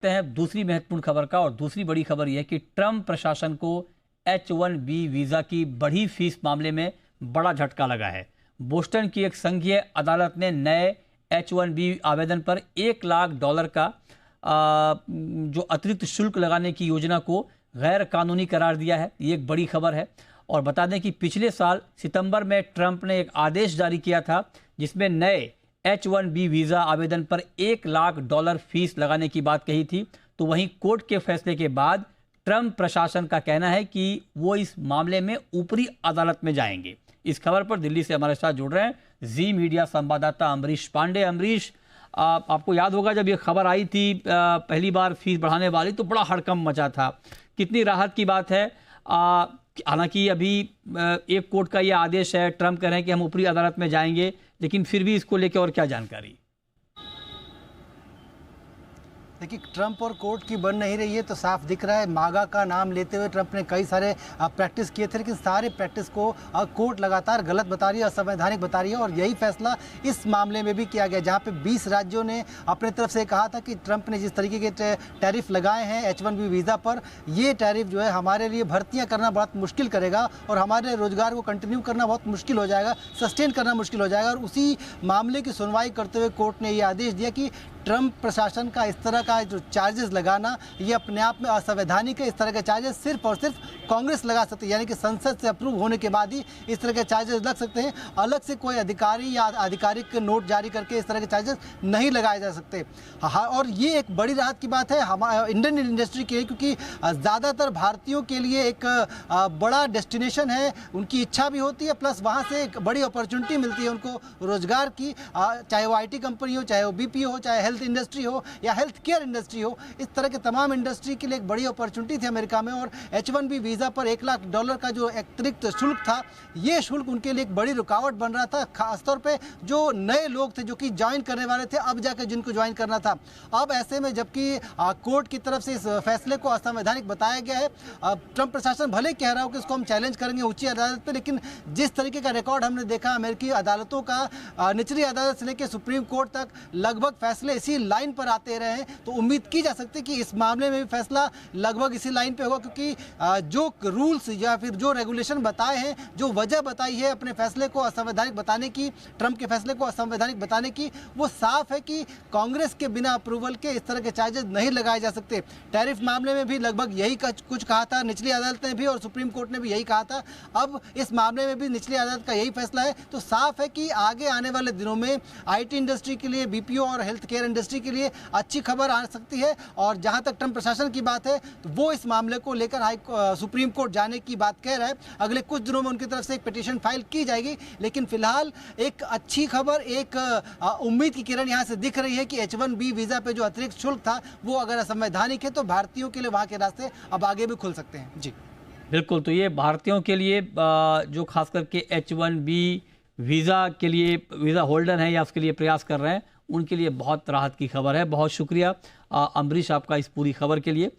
हैं दूसरी महत्वपूर्ण खबर का। और दूसरी बड़ी खबर यह कि ट्रंप प्रशासन को H-1B वीज़ा की बढ़ी फीस मामले में बड़ा झटका लगा है। बोस्टन की एक संघीय अदालत ने नए H-1B आवेदन पर $1 लाख का जो अतिरिक्त शुल्क लगाने की योजना को गैर कानूनी करार दिया है। ये एक बड़ी खबर है। और बता दें कि पिछले साल सितंबर में ट्रंप ने एक आदेश जारी किया था जिसमें नए H-1B वीज़ा आवेदन पर $1 लाख फीस लगाने की बात कही थी। तो वहीं कोर्ट के फैसले के बाद ट्रंप प्रशासन का कहना है कि वो इस मामले में ऊपरी अदालत में जाएंगे। इस खबर पर दिल्ली से हमारे साथ जुड़ रहे हैं जी मीडिया संवाददाता अमरीश पांडे। अमरीश, आपको याद होगा जब ये खबर आई थी पहली बार फीस बढ़ाने वाली, तो बड़ा हड़कंप मचा था। कितनी राहत की बात है। हालांकि अभी एक कोर्ट का ये आदेश है, ट्रंप कह रहे हैं कि हम ऊपरी अदालत में जाएंगे, लेकिन फिर भी इसको लेकर और क्या जानकारी? देखिए, ट्रंप और कोर्ट की बन नहीं रही है तो साफ दिख रहा है। मागा का नाम लेते हुए ट्रंप ने कई सारे प्रैक्टिस किए थे, लेकिन सारे प्रैक्टिस को कोर्ट लगातार गलत बता रही है, असंवैधानिक बता रही है। और यही फैसला इस मामले में भी किया गया, जहां पे 20 राज्यों ने अपने तरफ से कहा था कि ट्रंप ने जिस तरीके के टैरिफ लगाए हैं H-1B वीज़ा पर, ये टैरिफ जो है हमारे लिए भर्तियाँ करना बहुत मुश्किल करेगा और हमारे रोजगार को कंटिन्यू करना बहुत मुश्किल हो जाएगा, सस्टेन करना मुश्किल हो जाएगा। और उसी मामले की सुनवाई करते हुए कोर्ट ने ये आदेश दिया कि ट्रंप प्रशासन का इस तरह का जो चार्जेस लगाना ये अपने आप में असंवैधानिक है। इस तरह के चार्जेस सिर्फ और सिर्फ कांग्रेस लगा सकती है, यानी कि संसद से अप्रूव होने के बाद ही इस तरह के चार्जेस लग सकते हैं। अलग से कोई अधिकारी या आधिकारिक नोट जारी करके इस तरह के चार्जेस नहीं लगाए जा सकते। हाँ, और ये एक बड़ी राहत की बात है हमारे इंडियन इंडस्ट्री के लिए, क्योंकि ज़्यादातर भारतीयों के लिए एक बड़ा डेस्टिनेशन है, उनकी इच्छा भी होती है, प्लस वहाँ से एक बड़ी अपॉर्चुनिटी मिलती है उनको रोजगार की, चाहे वो IT कंपनी हो, चाहे वो BPO हो, चाहे हेल्थ इंडस्ट्री हो या हेल्थ केयर इंडस्ट्री हो। इस तरह के तमाम इंडस्ट्री के लिए एक बड़ी अपॉर्चुनिटी थी अमेरिका में। और H-1B वीज़ा पर $1 लाख का जो अतिरिक्त शुल्क था, ये शुल्क उनके लिए एक बड़ी रुकावट बन रहा था, खासतौर पे जो नए लोग थे जो कि ज्वाइन करने वाले थे, अब जाकर जिनको ज्वाइन करना था। अब ऐसे में जबकि कोर्ट की तरफ से इस फैसले को असंवैधानिक बताया गया है, ट्रंप प्रशासन भले कह रहा हो कि इसको हम चैलेंज करेंगे उच्च अदालत पर, लेकिन जिस तरीके का रिकॉर्ड हमने देखा अमेरिकी अदालतों का, निचली अदालत से लेकर सुप्रीम कोर्ट तक लगभग फैसले इसी लाइन पर आते रहे हैं, तो उम्मीद की जा सकती है कि इस मामले में भी फैसला लगभग इसी लाइन पे होगा। क्योंकि जो रूल्स या फिर जो रेगुलेशन बताए हैं, जो वजह बताई है अपने फैसले को असंवैधानिक बताने की, ट्रंप के फैसले को असंवैधानिक बताने की, वो साफ है कि कांग्रेस के बिना अप्रूवल के इस तरह के चार्जेस नहीं लगाए जा सकते। टैरिफ मामले में भी लगभग यही कुछ कहा था निचली अदालत ने भी, और सुप्रीम कोर्ट ने भी यही कहा था। अब इस मामले में भी निचली अदालत का यही फैसला है, तो साफ है कि आगे आने वाले दिनों में IT इंडस्ट्री के लिए, BPO और हेल्थ केयर इंडस्ट्री के लिए अच्छी खबर आ सकती है। और जहां तक ट्रंप प्रशासन की बात है, तो वो इस मामले को लेकर सुप्रीम कोर्ट जाने की बात कह रहा है। अगले कुछ दिनों में उनकी तरफ से एक पिटीशन फाइल की जाएगी, लेकिन फिलहाल एक अच्छी खबर, एक उम्मीद की किरण यहां से दिख रही है कि H-1B वीजा पे जो अतिरिक्त शुल्क था वो अगर असंवैधानिक है तो भारतीयों के लिए वहां के रास्ते अब आगे भी खुल सकते हैं। जी बिल्कुल, तो ये भारतीयों के लिए जो खास करके H-1B वीज़ा के लिए वीज़ा होल्डर हैं या उसके लिए प्रयास कर रहे हैं, उनके लिए बहुत राहत की खबर है। बहुत शुक्रिया अमरीश आपका इस पूरी खबर के लिए।